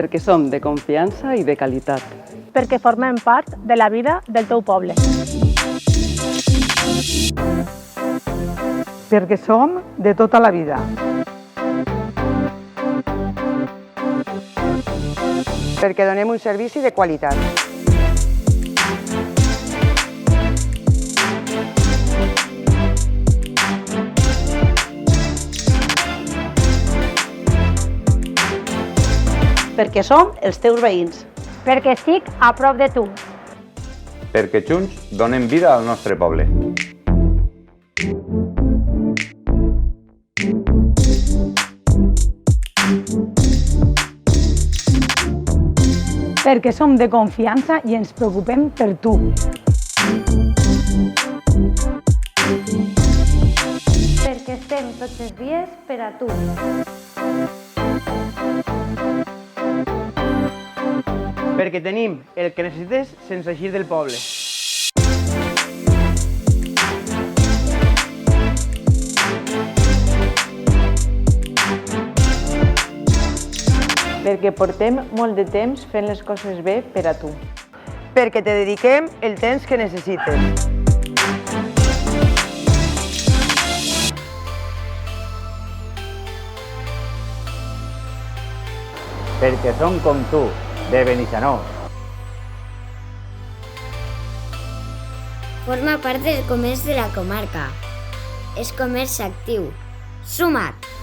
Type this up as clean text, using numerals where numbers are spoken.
Perquè som de confiança i de qualitat. Perquè formem part de la vida del teu poble. Perquè som de tota la vida. Perquè donem un servici de qualitat. Perquè som els teus veïns. Perquè estic a prop de tu. Perquè junts donem vida al nostre poble. Perquè som de confiança i ens preocupem per tu. Perquè estem tots els dies per a tu. Perquè tenim el que necessites sense eixir del poble. Perquè portem molt de temps fent les coses bé per a tu. Perquè te dediquem el temps que necessites. Perquè som com tu, de Benissanó. Forma part del comerç de la comarca. És comerç actiu. Suma't!